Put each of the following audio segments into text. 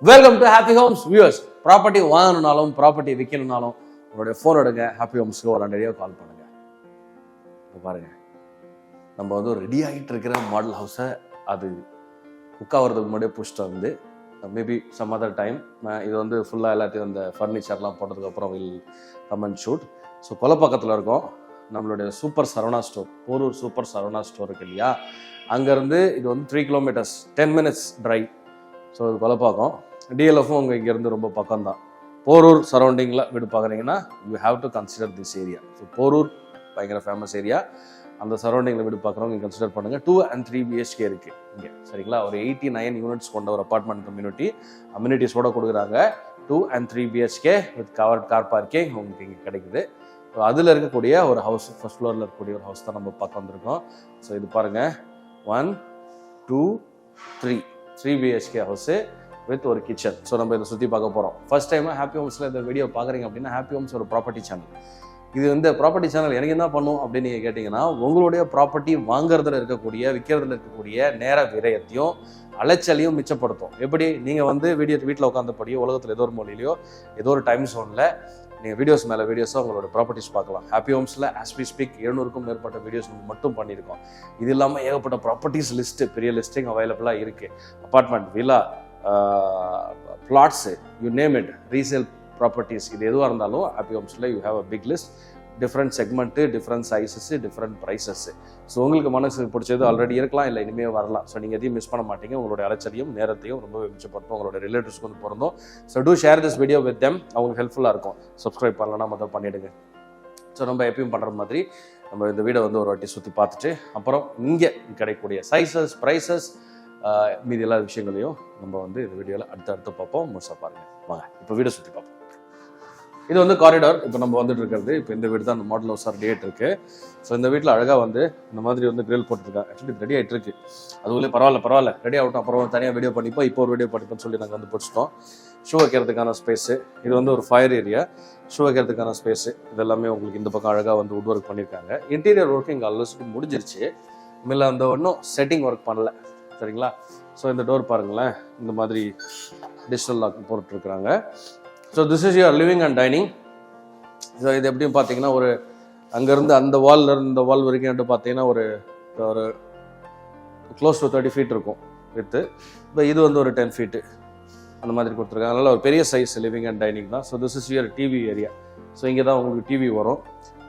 Welcome to happy homes viewers. Property வாங்கணும்னாலும் property விற்கணும்னாலும் உங்களுடைய ஃபோன் எடுங்க, ஹாப்பி ஹோம்ஸ்க்கு ஒரு 2 கால் பண்ணுங்க. பாருங்க, நம்ம வந்து ஒரு ரெடி ஆகிட்டு இருக்கிற மாடல் ஹவுஸை அது புக் ஆகிறதுக்கு முன்னாடியே புஷ்ட்டு வந்து மேபி சம் அதர் டைம் இது வந்து ஃபுல்லாக எல்லாத்தையும் அந்த ஃபர்னிச்சர்லாம் போட்டதுக்கப்புறம் will come and shoot. So கொலப்பக்கத்தில் இருக்கோம் நம்மளுடைய super Saravana store, Porur super Saravana store இருக்கு இல்லையா, அங்கேருந்து இது வந்து 3 கிலோமீட்டர்ஸ் 10 minutes ட்ரைவ். ஸோ இது கொலப்பாக்கம். டிஎல்எஃப்பும் உங்கள் இங்கேருந்து ரொம்ப பக்கம் தான். போரூர் சரௌண்டிங்கில் வீடு பார்க்குறீங்கன்னா you have to consider this area. So Porur பயங்கர ஃபேமஸ் ஏரியா. அந்த சரௌண்டிங்கில் வீடு பார்க்குறவங்க கன்சிடர் பண்ணுங்கள். 2 and 3 BHK இருக்குது இங்கே, சரிங்களா. ஒரு 89 யூனிட்ஸ் கொண்ட ஒரு அப்பார்ட்மெண்ட் கம்யூனிட்டி, அம்யூனிட்டிஸோடு கொடுக்குறாங்க. 2 and 3 BHK with covert car parking உங்களுக்கு இங்கே கிடைக்குது. ஸோ அதில் இருக்கக்கூடிய ஒரு ஹவுஸ், ஃபர்ஸ்ட் ஃப்ளோரில் இருக்கக்கூடிய ஒரு ஹவுஸ் தான் நம்ம பார்க்க வந்திருக்கோம். ஸோ இது பாருங்கள், 1 2 3 BHK ஹவுஸு வித் ஒரு கிச்சன். ஸோ நம்ம இதை சுற்றி பார்க்க போகிறோம். ஃபர்ஸ்ட் டைமாக ஹாப்பி ஹோம்ஸில் இந்த வீடியோ பார்க்குறீங்க அப்படின்னா, ஹாப்பி ஹோம்ஸ் ஒரு ப்ராப்பர்ட்டி சேனல். இது வந்து ப்ராப்பர்ட்டி சேனல் எனக்கு என்ன பண்ணும் அப்படின்னு நீங்கள் கேட்டிங்கன்னா, உங்களுடைய ப்ராப்பர்ட்டி வாங்குறதுல இருக்கக்கூடிய விற்கிறதுல இருக்கக்கூடிய நேர விரயத்தையும் அலைச்சலையும் மிச்சப்படுத்தும். எப்படி நீங்கள் வந்து வீட்டில் உட்காந்தபடியோ உலகத்தில் ஏதோ ஒரு மொழியிலையோ ஏதோ ஒரு டைம் ஜோனில் நீங்கள் வீடியோஸ் மேலே வீடியோஸாக உங்களோட ப்ராப்பர்ட்டிஸ் பார்க்கலாம். ஹாப்பி ஹோம்ஸில் ஆஸ் வி ஸ்பீக் 700க்கும் மேற்பட்ட வீடியோஸ் நம்ம மட்டும் பண்ணியிருக்கோம். இது இல்லாமல் ஏகப்பட்ட ப்ராப்பர்ட்டிஸ் லிஸ்ட்டு, பெரிய லிஸ்டிங் அவைலபிளாக இருக்குது. Apartment, villa, flats, you name it, resale properties, இது எதுவாக இருந்தாலும் ஹாப்பி ஹோம்ஸில் you have a big list. Different segment, different sizes, different prices. So உங்களுக்கு மனசுக்கு பிடிச்சது ஆல்ரெடி இருக்கலாம், இல்லை இனிமேல் வரலாம். ஸோ நீங்கள் எதையும் மிஸ் பண்ண மாட்டீங்க. உங்களுடைய அலைச்சலையும் நேரத்தையும் ரொம்ப மிச்சப்படுத்தும். உங்களோட ரிலேட்டிவ்ஸ்க்கு வந்து பிறந்தோம். So to share this video with them. அவங்களுக்கு ஹெல்ப்ஃபுல்லாக இருக்கும். சப்ஸ்கிரைப் பண்ணலன்னா மொத்தம் பண்ணிவிடுங்க. ஸோ நம்ம எப்பயும் பண்ணுற மாதிரி நம்ம இந்த வீடை வந்து ஒரு வாட்டி சுற்றி பார்த்துட்டு அப்புறம் இங்கே கிடைக்கக்கூடிய சைஸஸ், ப்ரைஸஸ், மீதி எல்லா விஷயங்களையும் நம்ம வந்து இந்த வீடியோவில் அடுத்து பார்ப்போம். முழுசாக பாருங்கள். வாங்க இப்போ வீடை சுற்றி பார்ப்போம். இது வந்து காரிடார். இப்போ நம்ம வந்துட்டு இருக்கிறது, இப்போ இந்த வீடு தான் அந்த மாடல் ஹவுஸ் ரெடி ஆகிட்டு இருக்கு. ஸோ இந்த வீட்டில் அழகாக வந்து இந்த மாதிரி வந்து கிரில் போட்டுருக்காங்க. ஆக்சுவலி ரெடி ஆகிட்டு இருக்கு. அதுக்குள்ளே பரவாயில்ல ரெடி ஆகட்டும், அப்புறம் தனியாக வீடியோ பண்ணிப்போம், இப்போ ஒரு வீடியோ பண்ணிப்போம்னு சொல்லி நாங்கள் வந்து பிடிச்சிட்டோம். ஷூ வைக்கிறதுக்கான ஸ்பேஸு, இது வந்து ஒரு ஃபயர் ஏரியா. ஷூ வைக்கிறதுக்கான ஸ்பேஸு, இதெல்லாமே உங்களுக்கு இந்த பக்கம் அழகாக வந்து வுட் ஒர்க் பண்ணியிருக்காங்க. இன்டீரியர் ஒர்க்கிங் ஆல்மோஸ்ட் முடிஞ்சிருச்சு. இதில் அந்த ஒன்றும் செட்டிங் ஒர்க் பண்ணல, சரிங்களா. ஸோ இந்த டோர் பாருங்களேன், இந்த மாதிரி டிஜிட்டல் லாக் போட்டுருக்குறாங்க. So this is your living and dining. So இது எப்படியும் பார்த்தீங்கன்னா, ஒரு அங்கேருந்து அந்த வால்லேருந்து இந்த வால் வரைக்கும் பார்த்தீங்கன்னா ஒரு க்ளோஸ் டு 30 feet இருக்கும் வித்து. இப்போ இது வந்து ஒரு 10 feet அந்த மாதிரி கொடுத்துருக்காங்க. அதனால் ஒரு பெரிய சைஸ் லிவிங் அண்ட் டைனிங் தான். So this is your TV area. So இங்கே தான் உங்களுக்கு டிவி வரும்.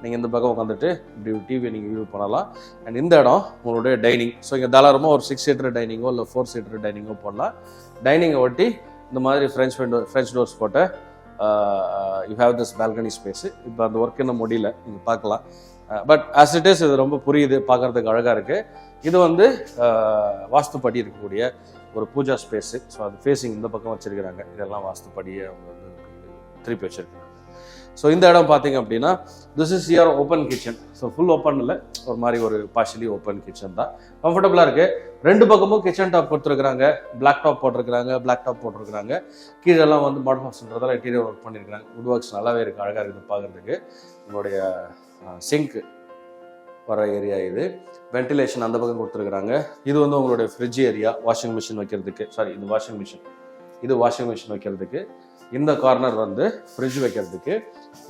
நீங்கள் இந்த பக்கம் உட்காந்துட்டு இப்படி டிவியை நீங்கள் வியூ பண்ணலாம். அண்ட் இந்த இடம் உங்களுடைய டைனிங். ஸோ இங்கே தாராளமாக ஒரு 6 seater டைனிங்கோ இல்லை 4 seater டைனிங்கோ போடலாம். டைனிங்கை ஒட்டி இந்த மாதிரி ஃப்ரெஞ்ச் டோர்ஸ் போட்ட you have this balcony space. இப்போ அந்த ஒர்க் இன்னும் முடியல, நீங்கள் பார்க்கலாம். பட் ஆஸ் இட் இஸ் இது ரொம்ப புரியுது, பார்க்குறதுக்கு அழகாக இருக்குது. இது வந்து வாஸ்துப்படி இருக்கக்கூடிய ஒரு பூஜா ஸ்பேஸு. ஸோ அது ஃபேஸிங் இந்த பக்கம் வச்சுருக்கிறாங்க. இதெல்லாம் வாஸ்துப்படியை அவங்க வந்து திருப்பி வச்சுருக்காங்க. ஸோ இந்த இடம் பார்த்தீங்க அப்படின்னா, this is your open kitchen. So full open இல்லை, ஒரு மாதிரி ஒரு பார்ஷியலி ஓப்பன் கிச்சன் தான். கம்ஃபர்டபுளாக இருக்குது. 2 பக்கமும் கிச்சன் டாப் கொடுத்துருக்குறாங்க, பிளாக் டாப் போட்டிருக்கிறாங்க. கீழெல்லாம் வந்து மாடல் ஹவுஸ்ன்றதால இன்டீரியர் ஒர்க் பண்ணியிருக்காங்க. வுட் ஒர்க்ஸ் நல்லாவே இருக்குது, அழகாக இருக்குது பார்க்குறதுக்கு. உங்களுடைய சிங்க் வர ஏரியா இது. வென்டிலேஷன் அந்த பக்கம் கொடுத்துருக்குறாங்க. இது வந்து உங்களுடைய ஃப்ரிட்ஜ் ஏரியா, வாஷிங் மிஷின் வைக்கிறதுக்கு. இது வாஷிங் மிஷின் வைக்கிறதுக்கு. இந்த கார்னர் வந்து ஃப்ரிட்ஜ் வைக்கிறதுக்கு.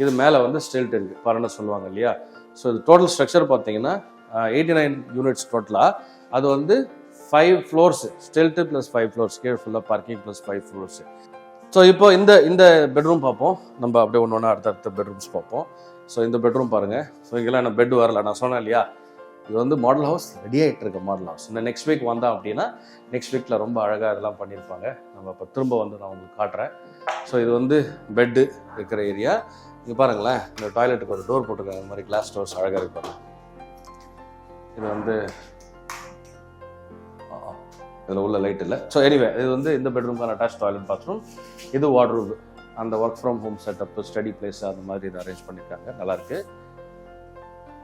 இது மேலே வந்து ஸ்டெல்ட் இருக்குது, பரன்னு சொல்லுவாங்க இல்லையா. ஸோ இது டோட்டல் ஸ்ட்ரக்சர் பார்த்தீங்கன்னா 89 யூனிட்ஸ் டோட்டலாக. அது வந்து 5 floors, ஸ்டெல்ட்டு ப்ளஸ் 5 floors, கீழே ஃபுல்லாக பார்க்கிங் ப்ளஸ் 5 floors. ஸோ இப்போ இந்த பெட்ரூம் பார்ப்போம். நம்ம அப்படியே ஒன்று அடுத்த பெட்ரூம்ஸ் பார்ப்போம். ஸோ இந்த பெட்ரூம் பாருங்கள். ஸோ இங்கெல்லாம் என்ன பெட் வரல, நான் சொன்னேன் இல்லையா, இது வந்து மாடல் ஹவுஸ் ரெடி ஆகிட்டு இருக்க மாடல் ஹவுஸ். இந்த நெக்ஸ்ட் வீக் வந்தோம் அப்படின்னா நெக்ஸ்ட் வீக்கில் ரொம்ப அழகாக இதெல்லாம் பண்ணியிருப்பாங்க. நம்ம இப்போ திரும்ப வந்து நான் உங்களுக்கு காட்டுறேன். ஸோ இது வந்து பெட்டு இருக்கிற ஏரியா. இங்கே பாருங்களேன், இந்த டாய்லெட்டுக்கு ஒரு டோர் போட்டிருக்காங்க, இந்த மாதிரி கிளாஸ் டோர்ஸ் அழகாக இருப்பாங்க. இது வந்து இதில் உள்ள லைட் இல்லை. ஸோ எனிவே இது வந்து இந்த பெட்ரூம்க்கான அட்டாச் டாய்லெட் பாத்ரூம். இது வார்ட்ரூப், அந்த work from home setup, study place அந்த மாதிரி இதை அரேஞ்ச் பண்ணியிருக்காங்க, நல்லாயிருக்கு.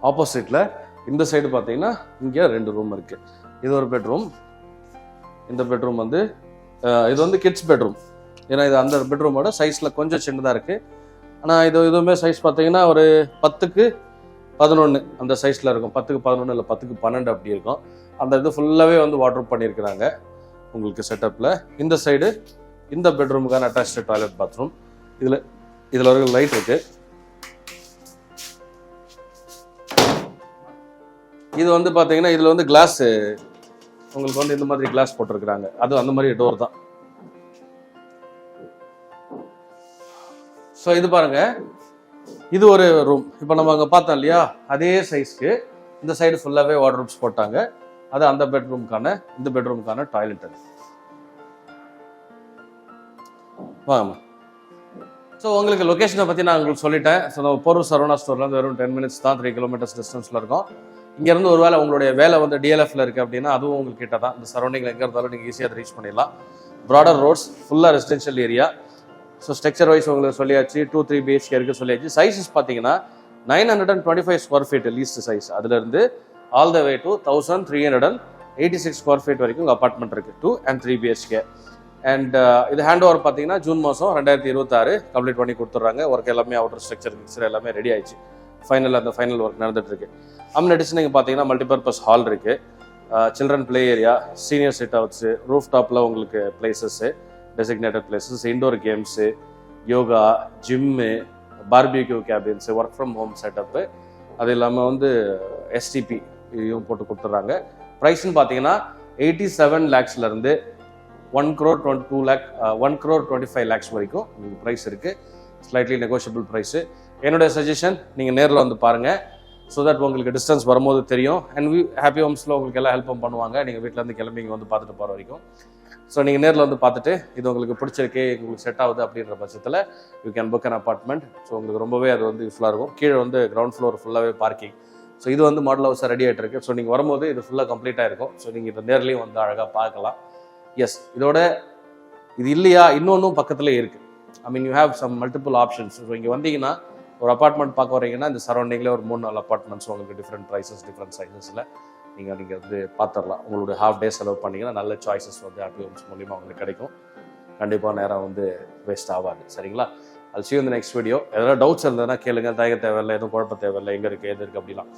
ஆப்போசிட்டில் இந்த சைடு பார்த்தீங்கன்னா இங்கே 2 ரூம் இருக்குது. இது ஒரு பெட்ரூம். இந்த பெட்ரூம் வந்து இது வந்து கிட்ஸ் பெட்ரூம். ஏன்னா இது அந்த பெட்ரூமோட சைஸில் கொஞ்சம் சின்னதாக இருக்குது. ஆனால் இதுவுமே சைஸ் பார்த்தீங்கன்னா ஒரு 10க்கு 11 அந்த சைஸில் இருக்கும். 10க்கு 11 இல்லை 10க்கு 12 அப்படி இருக்கும். அந்த இது ஃபுல்லாகவே வந்து வாட்ரூப் பண்ணியிருக்கிறாங்க உங்களுக்கு செட்டப்பில். இந்த சைடு இந்த பெட்ரூமுக்கான அட்டாச்டு டாய்லெட் பாத்ரூம். இதில் ஒரு லைட் இருக்குது. இது வந்து பார்த்தீங்கன்னா இதில் வந்து கிளாஸ் உங்களுக்கு வந்து இந்த மாதிரி கிளாஸ் போட்டிருக்கிறாங்க. அது அந்த மாதிரி டோர் தான். ஸோ இது பாருங்க, இது ஒரு ரூம். இப்போ நம்ம அங்கே பார்த்தோம் இல்லையா, அதே சைஸ்க்கு இந்த சைடு ஃபுல்லாகவே வார்ட்ரோப்ஸ் போட்டாங்க. அது அந்த பெட்ரூமுக்கான இந்த பெட்ரூமுக்கான டாய்லெட். அது வாங்கம்மா. ஸோ உங்களுக்கு லொக்கேஷனை பற்றி நான் உங்களுக்கு சொல்லிட்டேன். ஸோ நம்ம போரூர் சரவணா ஸ்டோர்லேருந்து வெறும் 10 minutes தான், 3 kilometers டிஸ்டன்ஸில் இருக்கும். இங்கேருந்து ஒரு வேளை உங்களுடைய வேலை வந்து டிஎல்எஃப்ல இருக்குது அப்படின்னா அதுவும் உங்களுக்கு கிட்ட தான். இந்த சரௌண்டிங்கில் எங்கே இருந்தாலும் நீங்கள் ஈஸியாக அதை ரீச் பண்ணிடலாம். ப்ராடர் ரோட்ஸ், ஃபுல்லாக residential area. So structure wise உங்களுக்கு சொல்லியாச்சு. 2-3 BHK இருக்குது சொல்லியாச்சு. சைஸஸ் பார்த்தீங்கன்னா 925 ஸ்கொயர் ஃபீட் லீஸ்ட் சைஸ். அதுலேருந்து all the way to 1386 square feet வரைக்கும் உங்கள் அப்பார்ட்மெண்ட் இருக்குது, 2 and 3 BHK. அண்ட் இது ஹேண்ட் ஓவர் பார்த்தீங்கன்னா ஜூன் மாதம் 2026 கம்ப்ளீட் பண்ணி கொடுத்துட்றாங்க. ஒர்க் எல்லாமே அவுட்டர் ஸ்ட்ரக்சர் மிக்சர் எல்லாமே ரெடி ஆயிடுச்சு. அந்த ஃபைனல் ஒர்க் நடந்துட்டு இருக்கு. அம்யூனிட்டிஸ் நீங்கள் பார்த்தீங்கன்னா மல்டிபர்பஸ் ஹால் இருக்கு, children play area, senior sit outs, roof டாப்பில் உங்களுக்கு places, designated places, indoor games, yoga, gym, barbecue cabins, work from home setup, அது இல்லாமல் வந்து STP இதையும் போட்டு கொடுத்துட்றாங்க. ப்ரைஸ்ன்னு பார்த்தீங்கன்னா 87 lakhsலேருந்து 1,25 lakhs வரைக்கும் உங்களுக்கு ப்ரைஸ் இருக்குது. Slightly negotiable price. என்னுடைய சஜஷன், நீங்கள் நேரில் வந்து பாருங்கள். ஸோ தட் உங்களுக்கு டிஸ்டன்ஸ் வரும்போது தெரியும். அண்ட் ஹாப்பி ஹோம்ஸில் உங்களுக்கு எல்லாம் ஹெல்ப்பும் பண்ணுவாங்க. நீங்கள் வீட்டிலேருந்து கிளம்பி இங்கே வந்து பார்த்துட்டு போகிற வரைக்கும். ஸோ நீங்கள் நேரில் வந்து பார்த்துட்டு இது உங்களுக்கு பிடிச்சிருக்கு, உங்களுக்கு செட் ஆகுது அப்படின்ற பட்சத்தில் you can book an apartment. So உங்களுக்கு ரொம்பவே அது வந்து யூஸ்ஃபுல்லாக இருக்கும். கீழே வந்து கிரவுண்ட் ஃப்ளோர் ஃபுல்லாகவே பார்க்கிங். ஸோ இது வந்து மாடல் ஹவுஸாக ரெடி ஆகிட்டு இருக்கு. ஸோ நீங்கள் வரும்போது இது ஃபுல்லாக கம்ப்ளீட்டாக இருக்கும். ஸோ நீங்கள் இதை நேர்லேயும் வந்து அழகாக பார்க்கலாம். எஸ், இதோட இது இல்லையா இன்னொன்றும் பக்கத்துலேயே இருக்குது. I mean you have some multiple options. So இங்கே வந்தீங்கன்னா ஒரு அப்பார்ட்மெண்ட் பார்க்க வரீங்கன்னா இந்த சரௌண்டிங்கில் ஒரு 3-4 அப்பார்ட்மெண்ட்ஸ் உங்களுக்கு டிஃப்ரெண்ட் ப்ரைஸஸ், டிஃப்ரெண்ட் சைஸஸில் நீங்கள் வந்து பார்த்துடலாம். உங்களுடைய ஹாஃப் டே செலவு பண்ணிங்கன்னா நல்ல சாய்ஸஸ் வந்து ஹாப்பி ஹோம்ஸ் மூலிமா உங்களுக்கு கிடைக்கும். கண்டிப்பாக நேரம் வந்து வேஸ்ட் ஆகாது. சரிங்களா? I'll see you in the next video. ஏதாவது டவுட்ஸ் இருந்ததுன்னா கேளுங்க. தயக்க தேவையில்லை, எதுவும் குழப்ப தேவையில்லை. எங்கே இருக்குது, எது இருக்குது அப்படிலாம்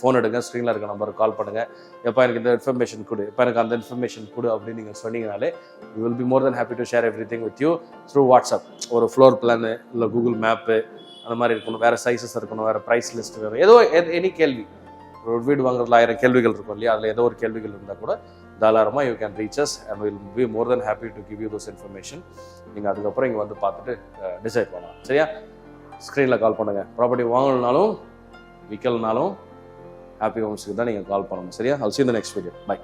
ஃபோன் எடுங்க, ஸ்க்ரீனில் இருக்க நம்பருக்கு கால் பண்ணுங்கள். எப்போ எனக்கு இந்த இன்ஃபர்மேஷன் கொடு, எப்போ எனக்கு அந்த இன்ஃபர்மேஷன் கொடு அப்படின்னு நீங்கள் சொன்னீங்கனாலே you will be more then happy to share everything with you through WhatsApp. ஒரு ஃப்ளோர் பிளானு இல்லை கூகுள் மேப்பு அந்த மாதிரி இருக்கணும், வேறு சைஸஸ் இருக்கணும், வேறு ப்ரைஸ் லிஸ்ட் வேணும், ஏதோ எனி கேள்வி. ஒரு வீடு வாங்குறதுல 1000 கேள்விகள் இருக்கும் இல்லையா, அதில் ஏதோ ஒரு கேள்விகள் இருந்தால் கூட தாராளமாக you can reach us and will be more then happy to give you those information. நீங்கள் அதுக்கப்புறம் இங்கே வந்து பார்த்துட்டு டிசைட் பண்ணலாம். சரியா? ஸ்க்ரீனில் கால் பண்ணுங்கள். ப்ராப்பர்ட்டி வாங்கணுனாலும் விற்கலனாலும் ஹாப்பி ஹோம்ஸுக்கு தான் நீங்கள் கால் பண்ணணும். சரியா? I'll see you in the next video. Bye.